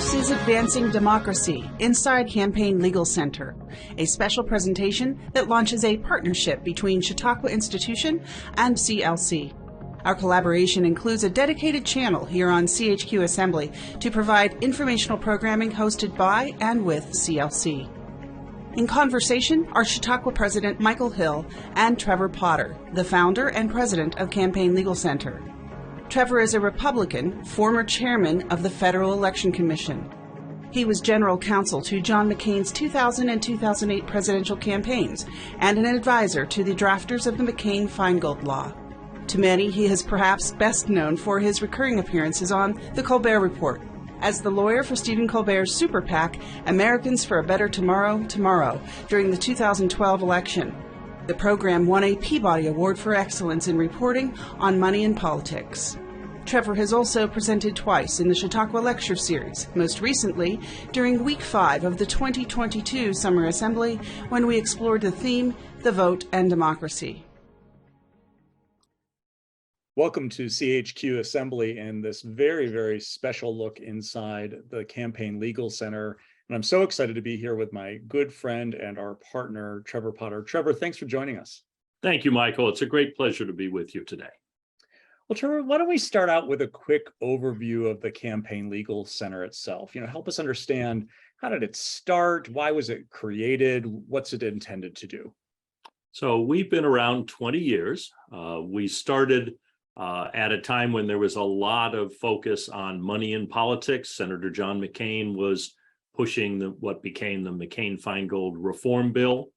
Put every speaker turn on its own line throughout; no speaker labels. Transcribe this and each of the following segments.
This is Advancing Democracy inside Campaign Legal Center, a special presentation that launches a partnership between Chautauqua Institution and CLC. Our collaboration includes a dedicated channel here on CHQ Assembly to provide informational programming hosted by and with CLC. In conversation are Chautauqua President Michael Hill and Trevor Potter, the founder and president of Campaign Legal Center. Trevor is a Republican, former chairman of the Federal Election Commission. He was general counsel to John McCain's 2000 and 2008 presidential campaigns and an advisor to the drafters of the McCain-Feingold Law. To many, he is perhaps best known for his recurring appearances on The Colbert Report as the lawyer for Stephen Colbert's super PAC, Americans for a Better Tomorrow, during the 2012 election. The program won a Peabody Award for Excellence in Reporting on Money and Politics. Trevor has also presented twice in the Chautauqua Lecture Series, most recently during Week 5 of the 2022 Summer Assembly, when we explored the theme, The Vote and Democracy.
Welcome to CHQ Assembly and this very, very special look inside the Campaign Legal Center. And I'm so excited to be here with my good friend and our partner, Trevor Potter. Trevor, thanks for joining us.
Thank you, Michael. It's a great pleasure to be with you today.
Well, Trevor, why don't we start out with a quick overview of the Campaign Legal Center itself? Help us understand, how did it start? Why was it created? What's it intended to do?
So we've been around 20 years. We started at a time when there was a lot of focus on money in politics. Senator John McCain was pushing what became the McCain-Feingold reform bill.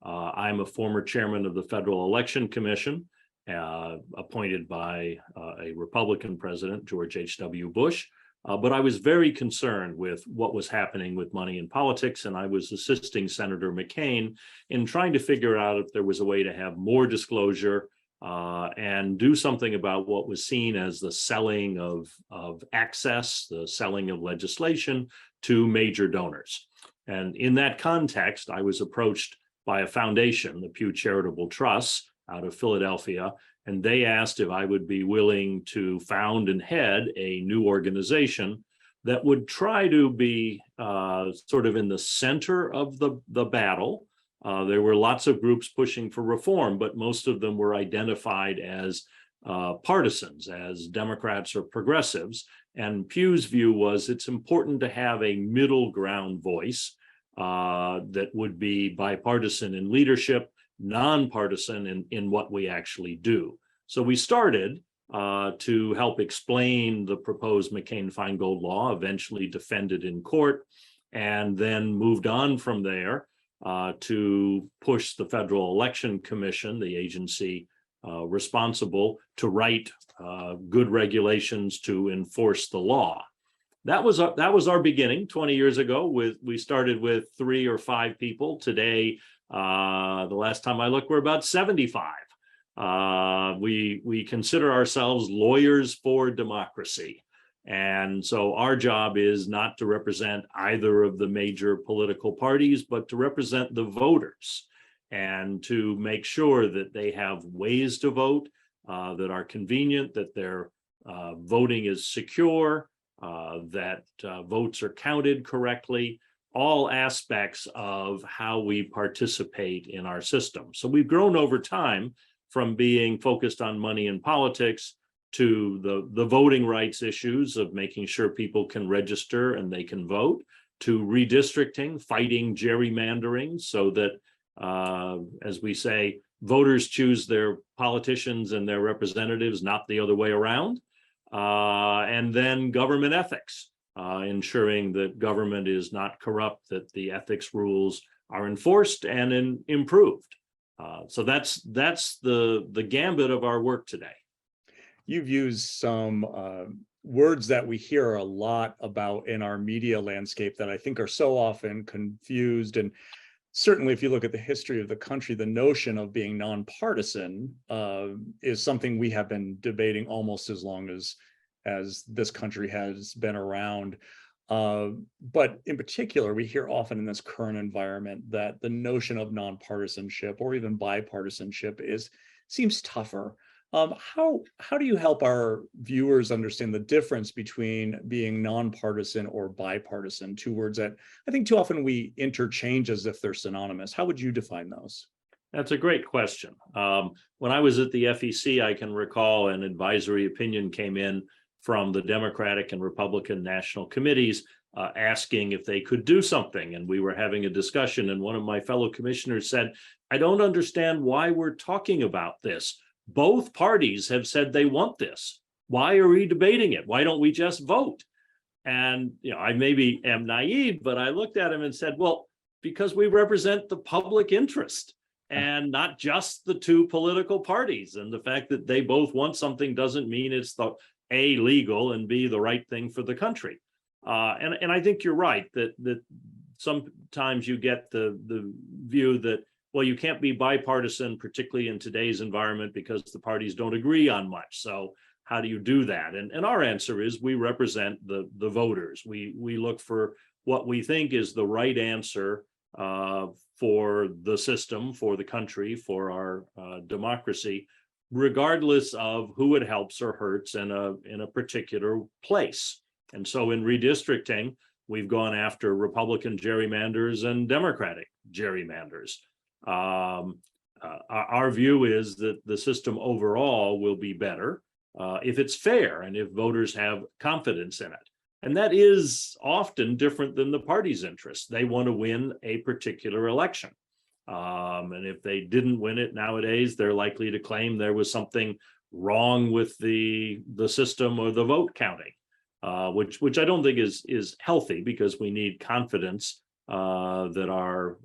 I'm a former chairman of the Federal Election Commission, appointed by a Republican president, George H.W. Bush. But I was very concerned with what was happening with money in politics, and I was assisting Senator McCain in trying to figure out if there was a way to have more disclosure and do something about what was seen as the selling of access, the selling of legislation to major donors. And in that context, I was approached by a foundation, the Pew Charitable Trust out of Philadelphia, and they asked if I would be willing to found and head a new organization that would try to be sort of in the center of the battle. There were lots of groups pushing for reform, but most of them were identified as partisans, as Democrats or progressives. And Pew's view was it's important to have a middle ground voice that would be bipartisan in leadership, nonpartisan in what we actually do. So we started to help explain the proposed McCain-Feingold law, eventually defended in court, and then moved on from there to push the Federal Election Commission, the agency responsible to write good regulations to enforce the law. That was our beginning 20 years ago. We started with 3 or 5 people. Today, the last time I looked, we're about 75. We consider ourselves lawyers for democracy. And so our job is not to represent either of the major political parties, but to represent the voters and to make sure that they have ways to vote that are convenient, that their voting is secure, that votes are counted correctly, all aspects of how we participate in our system. So we've grown over time from being focused on money in politics to the voting rights issues of making sure people can register and they can vote, to redistricting, fighting gerrymandering so that, as we say, voters choose their politicians and their representatives, not the other way around, and then government ethics, ensuring that government is not corrupt, that the ethics rules are enforced and improved. So that's the gambit of our work today.
You've used some words that we hear a lot about in our media landscape that I think are so often confused. And certainly if you look at the history of the country, the notion of being nonpartisan is something we have been debating almost as long as this country has been around. But in particular, we hear often in this current environment that the notion of nonpartisanship or even bipartisanship seems tougher. How do you help our viewers understand the difference between being nonpartisan or bipartisan? Two words that I think too often we interchange as if they're synonymous. How would you define those?
That's a great question. When I was at the FEC, I can recall an advisory opinion came in from the Democratic and Republican national committees asking if they could do something. And we were having a discussion, and one of my fellow commissioners said, I don't understand why we're talking about this. Both parties have said they want this. Why are we debating it? Why don't we just vote? And I maybe am naive, but I looked at him and said, well, because we represent the public interest and not just the two political parties. And the fact that they both want something doesn't mean it's the A, legal, and B, the right thing for the country. And I think you're right that sometimes you get the view that, well, you can't be bipartisan, particularly in today's environment, because the parties don't agree on much. So how do you do that? And our answer is we represent the voters. We look for what we think is the right answer for the system, for the country, for our democracy, regardless of who it helps or hurts in a particular place. And so in redistricting, we've gone after Republican gerrymanders and Democratic gerrymanders. Our view is that the system overall will be better if it's fair and if voters have confidence in it. And that is often different than the party's interests. They want to win a particular election. And if they didn't win it nowadays, they're likely to claim there was something wrong with the system or the vote counting, which I don't think is healthy, because we need confidence that our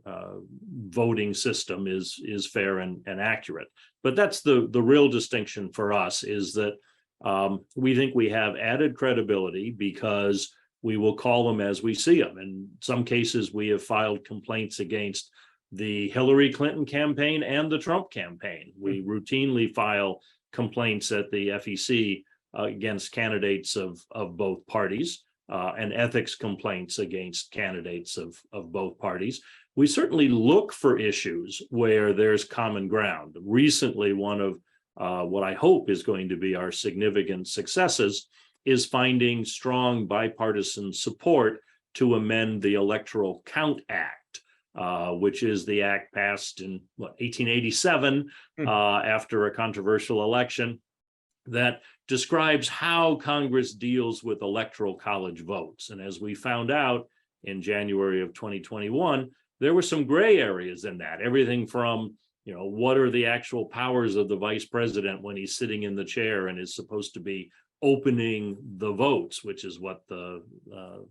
voting system is fair and accurate. But that's the real distinction for us, is that we think we have added credibility because we will call them as we see them. In some cases, we have filed complaints against the Hillary Clinton campaign and the Trump campaign. We routinely file complaints at the FEC against candidates of both parties, and ethics complaints against candidates of both parties. We certainly look for issues where there's common ground. Recently, one of what I hope is going to be our significant successes is finding strong bipartisan support to amend the Electoral Count Act, which is the act passed in 1887 after a controversial election, that describes how Congress deals with electoral college votes. And as we found out in January of 2021, there were some gray areas in that. Everything from, what are the actual powers of the vice president when he's sitting in the chair and is supposed to be opening the votes, which is what the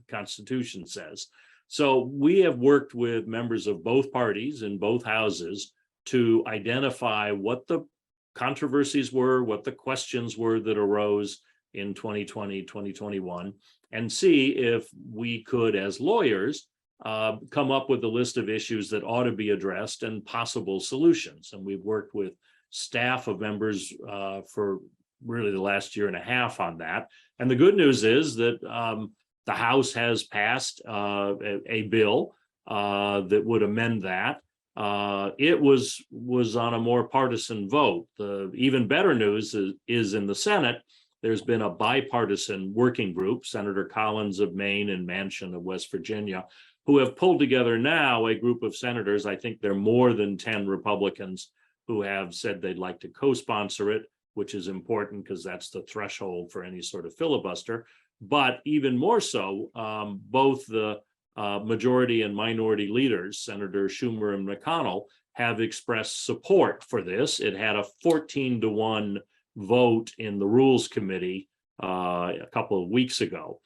Constitution says. So we have worked with members of both parties in both houses to identify what the controversies were, what the questions were that arose in 2020, 2021, and see if we could, as lawyers, come up with a list of issues that ought to be addressed and possible solutions. And we've worked with staff of members for really the last year and a half on that. And the good news is that the House has passed a bill that would amend that. It was on a more partisan vote. The even better news is in the Senate, there's been a bipartisan working group, Senator Collins of Maine and Manchin of West Virginia, who have pulled together now a group of senators. I think there are more than 10 Republicans who have said they'd like to co-sponsor it, which is important because that's the threshold for any sort of filibuster. But even more so, both the majority and minority leaders, Senator Schumer and McConnell, have expressed support for this. It had a 14-1 vote in the Rules Committee a couple of weeks ago.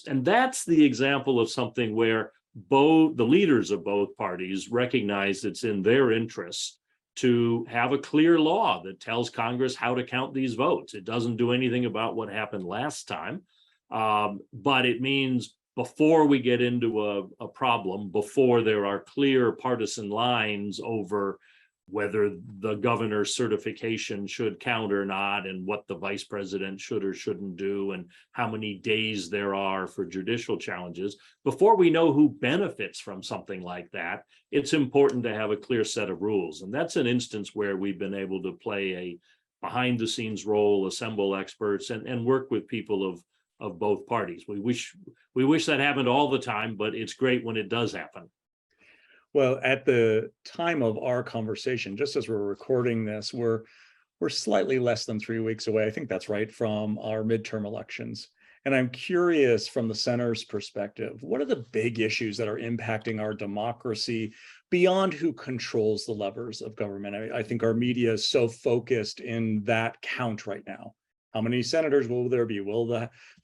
And that's the example of something where both the leaders of both parties recognize it's in their interests to have a clear law that tells Congress how to count these votes. It doesn't do anything about what happened last time, but it means before we get into a problem, before there are clear partisan lines over whether the governor's certification should count or not, and what the vice president should or shouldn't do, and how many days there are for judicial challenges, before we know who benefits from something like that, it's important to have a clear set of rules. And that's an instance where we've been able to play behind the scenes role, assemble experts, and work with people of both parties. We wish that happened all the time, but it's great when it does happen.
Well, at the time of our conversation, just as we're recording this, we're slightly less than 3 weeks away. I think that's right, from our midterm elections. And I'm curious, from the center's perspective, what are the big issues that are impacting our democracy beyond who controls the levers of government? I think our media is so focused in that count right now. How many senators will there be? Will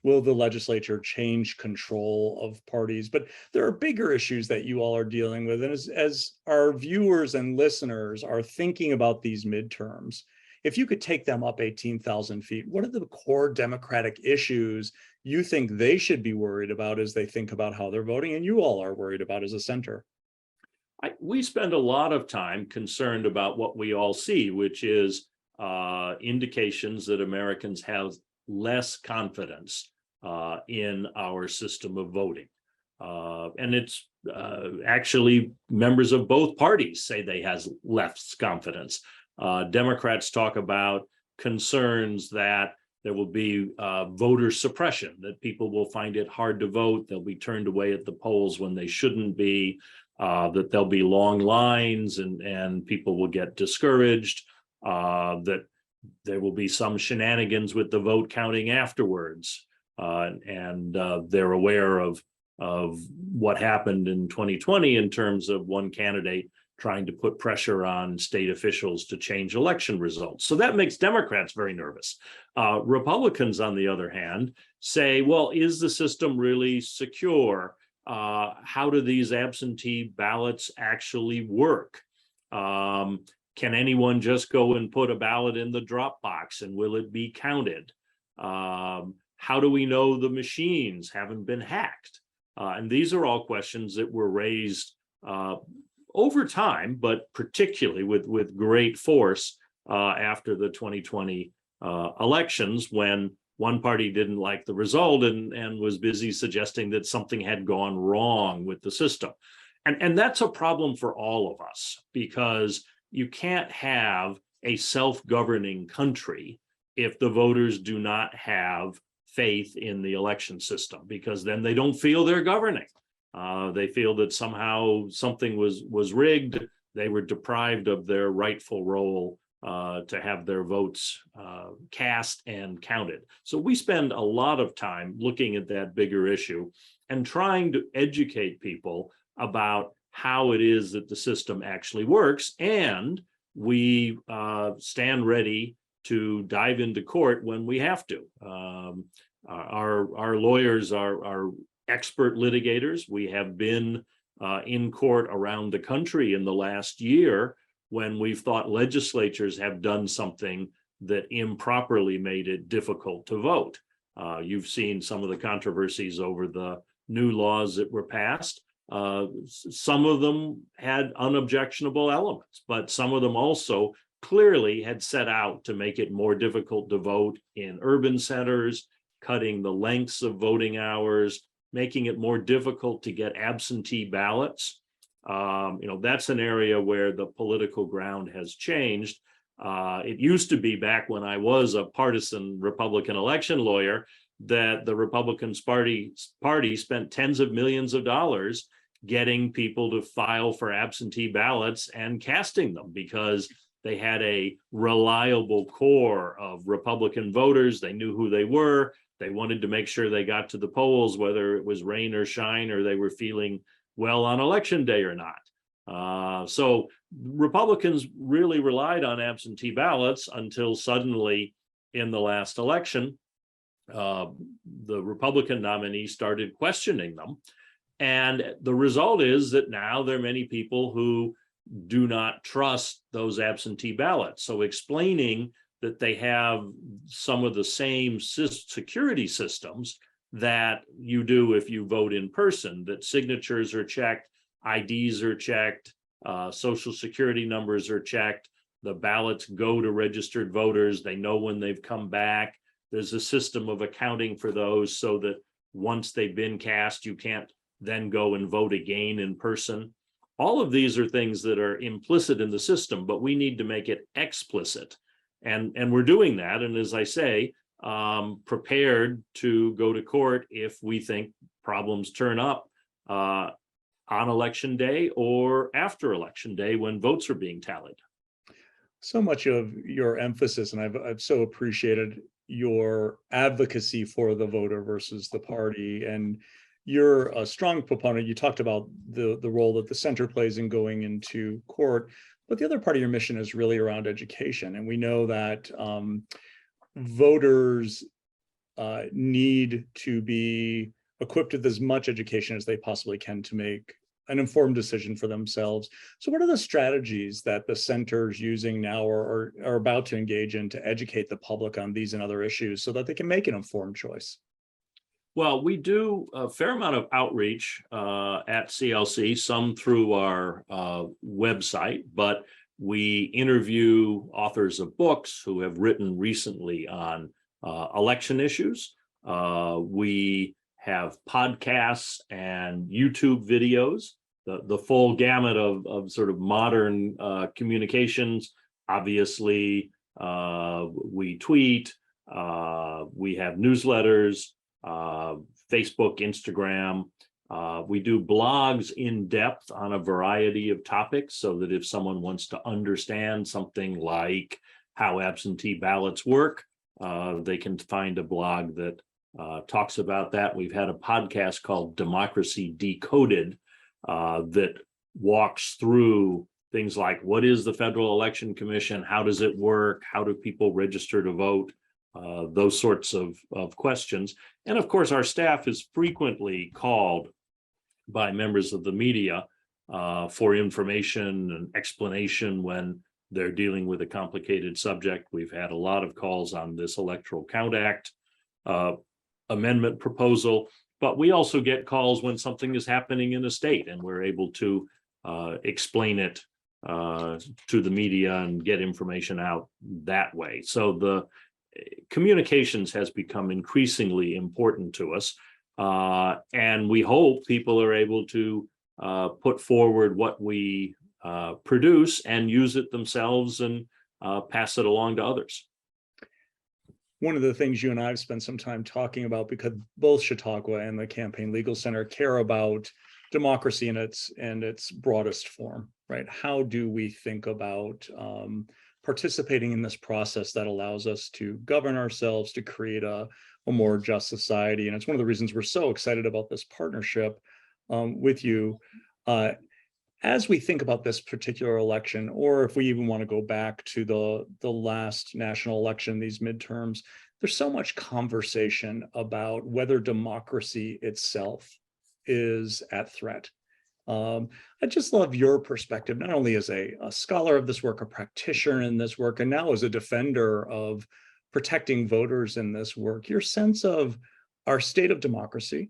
the legislature change control of parties? But there are bigger issues that you all are dealing with. And as our viewers and listeners are thinking about these midterms, if you could take them up 18,000 feet, what are the core democratic issues you think they should be worried about as they think about how they're voting, and you all are worried about as a center?
We spend a lot of time concerned about what we all see, which is indications that Americans have less confidence in our system of voting. And it's actually members of both parties say they have less confidence. Democrats talk about concerns that there will be voter suppression, that people will find it hard to vote, they'll be turned away at the polls when they shouldn't be, that there'll be long lines and people will get discouraged, that there will be some shenanigans with the vote counting afterwards. And they're aware of what happened in 2020 in terms of one candidate trying to put pressure on state officials to change election results. So that makes Democrats very nervous. Republicans, on the other hand, say, well, is the system really secure? How do these absentee ballots actually work? Can anyone just go and put a ballot in the drop box, and will it be counted? How do we know the machines haven't been hacked? And these are all questions that were raised over time, but particularly with great force after the 2020 elections, when one party didn't like the result and was busy suggesting that something had gone wrong with the system. And that's a problem for all of us, because you can't have a self-governing country if the voters do not have faith in the election system, because then they don't feel they're governing. They feel that somehow something was rigged. They were deprived of their rightful role to have their votes cast and counted. So we spend a lot of time looking at that bigger issue and trying to educate people about how it is that the system actually works. And we stand ready to dive into court when we have to. Our lawyers are expert litigators. We have been in court around the country in the last year when we've thought legislatures have done something that improperly made it difficult to vote. You've seen some of the controversies over the new laws that were passed. Some of them had unobjectionable elements, but some of them also clearly had set out to make it more difficult to vote in urban centers, cutting the lengths of voting hours, making it more difficult to get absentee ballots. That's an area where the political ground has changed. It used to be, back when I was a partisan Republican election lawyer, that the Republican Party spent tens of millions of dollars getting people to file for absentee ballots and casting them, because they had a reliable core of Republican voters. They knew who they were. They wanted to make sure they got to the polls, whether it was rain or shine, or they were feeling well on election day or not. So Republicans really relied on absentee ballots until suddenly, in the last election, the Republican nominee started questioning them. And the result is that now there are many people who do not trust those absentee ballots. So explaining that they have some of the same security systems that you do if you vote in person, that signatures are checked, IDs are checked, social security numbers are checked, the ballots go to registered voters, they know when they've come back. There's a system of accounting for those so that once they've been cast, you can't then go and vote again in person. All of these are things that are implicit in the system, but we need to make it explicit. And we're doing that. And as I say, prepared to go to court if we think problems turn up on election day or after election day when votes are being tallied.
So much of your emphasis, and I've so appreciated your advocacy for the voter versus the party, and you're a strong proponent. You talked about the role that the center plays in going into court, but the other part of your mission is really around education. And we know that voters need to be equipped with as much education as they possibly can to make an informed decision for themselves. So what are the strategies that the center's using now or are about to engage in to educate the public on these and other issues so that they can make an informed choice?
Well, we do a fair amount of outreach at CLC, some through our website, but we interview authors of books who have written recently on election issues. We have podcasts and YouTube videos, the full gamut of sort of modern communications. Obviously, we tweet, we have newsletters, Facebook, Instagram. We do blogs in depth on a variety of topics so that if someone wants to understand something like how absentee ballots work, they can find a blog that talks about that. We've had a podcast called Democracy Decoded that walks through things like what is the Federal Election Commission, how does it work, how do people register to vote, those sorts of questions. And of course, our staff is frequently called by members of the media for information and explanation when they're dealing with a complicated subject. We've had a lot of calls on this Electoral Count Act amendment proposal, but we also get calls when something is happening in a state and we're able to explain it to the media and get information out that way. So the communications has become increasingly important to us. And we hope people are able to put forward what we produce and use it themselves and pass it along to others.
One of the things you and I have spent some time talking about, because both Chautauqua and the Campaign Legal Center care about democracy in its broadest form, right? How do we think about participating in this process that allows us to govern ourselves, to create a more just society? And it's one of the reasons we're so excited about this partnership with you. As we think about this particular election, or if we even want to go back to the last national election, these midterms, there's so much conversation about whether democracy itself is at threat. I just love your perspective, not only as a scholar of this work, a practitioner in this work, and now as a defender of protecting voters in this work, your sense of our state of democracy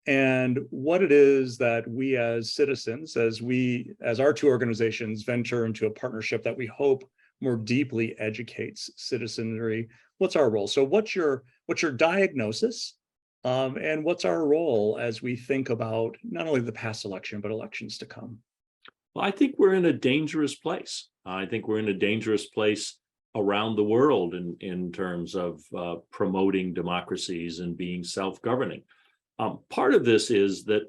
and what it is that we as citizens, as our two organizations venture into a partnership that we hope more deeply educates citizenry. What's our role? So what's your diagnosis? And what's our role as we think about not only the past election, but elections to come?
Well, I think we're in a dangerous place. I think we're in a dangerous place around the world in terms of promoting democracies and being self-governing. Part of this is that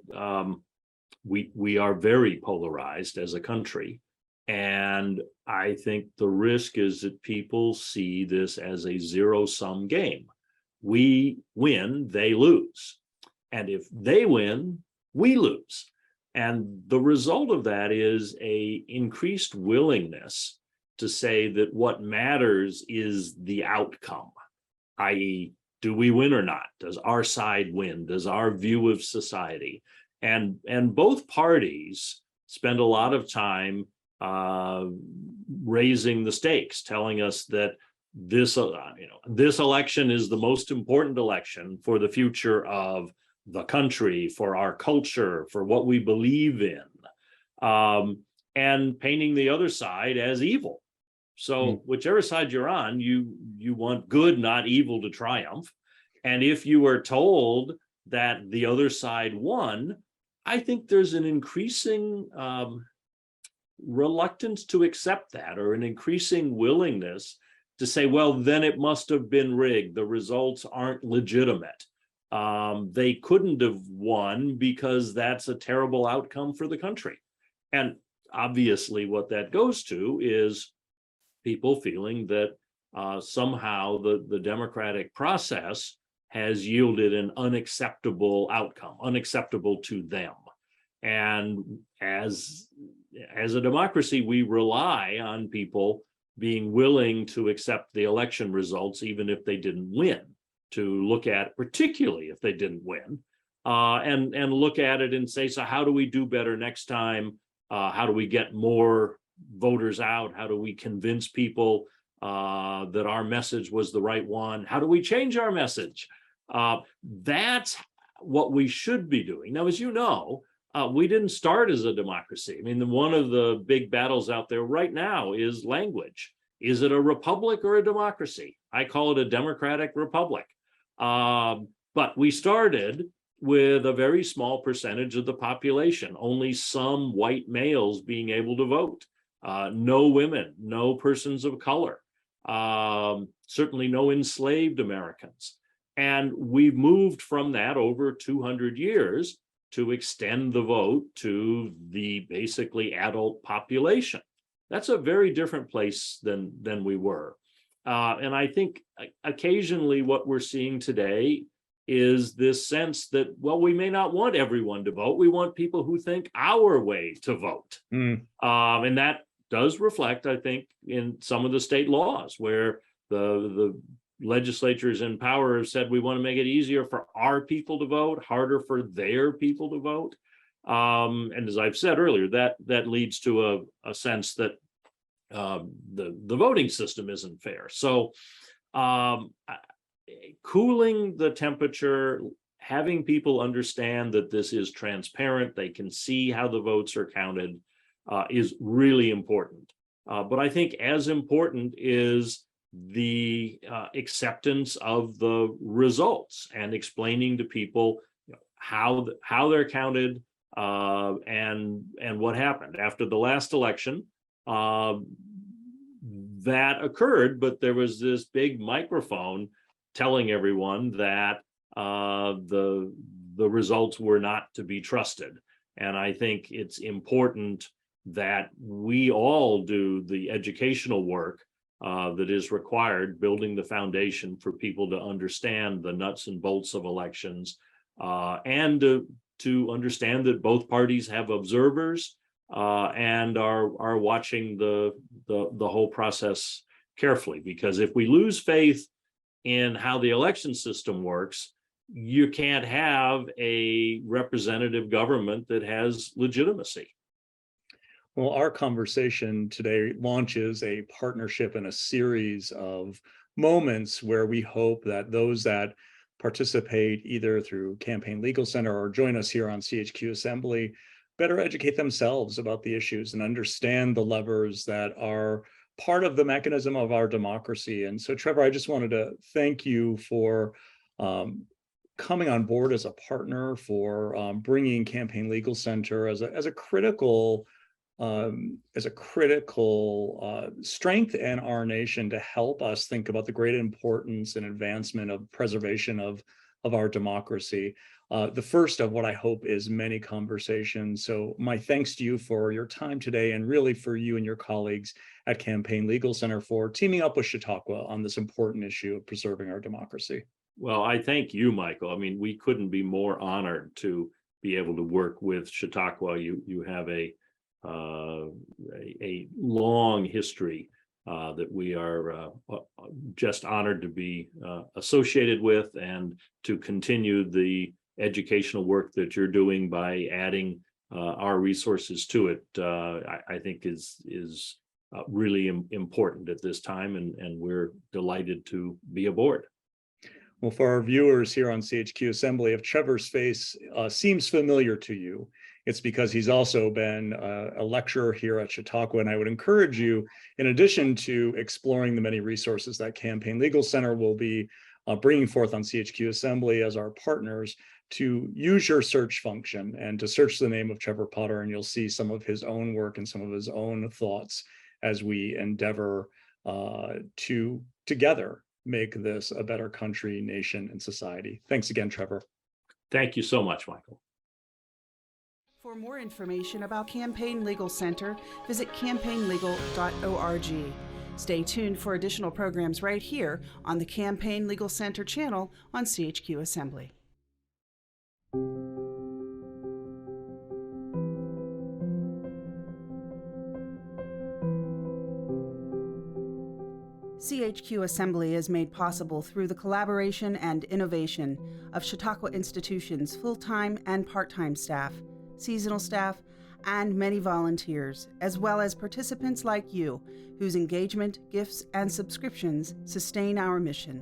we are very polarized as a country. And I think the risk is that people see this as a zero-sum game. We win, they lose. And if they win, we lose. And the result of that is an increased willingness to say that what matters is the outcome, i.e., do we win or not? Does our side win? Does our view of society? And both parties spend a lot of time raising the stakes, telling us that this election is the most important election for the future of the country, for our culture, for what we believe in, and painting the other side as evil. So whichever side you're on, you want good, not evil, to triumph. And if you are told that the other side won, I think there's an increasing reluctance to accept that, or an increasing willingness to say, well, then it must have been rigged. The results aren't legitimate. They couldn't have won because that's a terrible outcome for the country. And obviously what that goes to is people feeling that somehow the democratic process has yielded an unacceptable outcome, unacceptable to them. And as a democracy, we rely on people being willing to accept the election results, even if they didn't win, to look at, particularly if they didn't win, and look at it and say, so how do we do better next time? How do we get more voters out? How do we convince people that our message was the right one? How do we change our message? That's what we should be doing. Now, as you know, we didn't start as a democracy. I mean, one of the big battles out there right now is language. Is it a republic or a democracy? I call it a democratic republic. But we started with a very small percentage of the population, only some white males being able to vote, no women, no persons of color, certainly no enslaved Americans. And we've moved from that over 200 years to extend the vote to the basically adult population. That's a very different place than we were. And I think occasionally what we're seeing today is this sense that, well, we may not want everyone to vote. We want people who think our way to vote. And that does reflect, I think, in some of the state laws where the legislatures in power have said we want to make it easier for our people to vote, harder for their people to vote. And as I've said earlier, that leads to a sense that the voting system isn't fair. So cooling the temperature, having people understand that this is transparent, they can see how the votes are counted, is really important. But I think as important is the acceptance of the results and explaining to people how they're counted and what happened after the last election. That occurred, but there was this big microphone telling everyone that the results were not to be trusted. And I think it's important that we all do the educational work that is required, building the foundation for people to understand the nuts and bolts of elections, and to understand that both parties have observers and are watching the whole process carefully. Because if we lose faith in how the election system works, you can't have a representative government that has legitimacy.
Well, our conversation today launches a partnership and a series of moments where we hope that those that participate either through Campaign Legal Center or join us here on CHQ Assembly better educate themselves about the issues and understand the levers that are part of the mechanism of our democracy. And so, Trevor, I just wanted to thank you for coming on board as a partner, for bringing Campaign Legal Center as a critical strength in our nation to help us think about the great importance and advancement of preservation of our democracy. The first of what I hope is many conversations. So my thanks to you for your time today, and really for you and your colleagues at Campaign Legal Center for teaming up with Chautauqua on this important issue of preserving our democracy.
Well, I thank you, Michael. I mean, we couldn't be more honored to be able to work with Chautauqua. You have a long history that we are just honored to be associated with, and to continue the educational work that you're doing by adding our resources to it. I think is really important at this time, and we're delighted to be aboard.
Well, for our viewers here on CHQ Assembly, if Trevor's face seems familiar to you, it's because he's also been a lecturer here at Chautauqua. And I would encourage you, in addition to exploring the many resources that Campaign Legal Center will be bringing forth on CHQ Assembly as our partners, to use your search function and to search the name of Trevor Potter, and you'll see some of his own work and some of his own thoughts as we endeavor to together make this a better country, nation, and society. Thanks again, Trevor.
Thank you so much, Michael.
For more information about Campaign Legal Center, visit campaignlegal.org. Stay tuned for additional programs right here on the Campaign Legal Center channel on CHQ Assembly. CHQ Assembly is made possible through the collaboration and innovation of Chautauqua Institution's full-time and part-time staff, seasonal staff, and many volunteers, as well as participants like you, whose engagement, gifts, and subscriptions sustain our mission.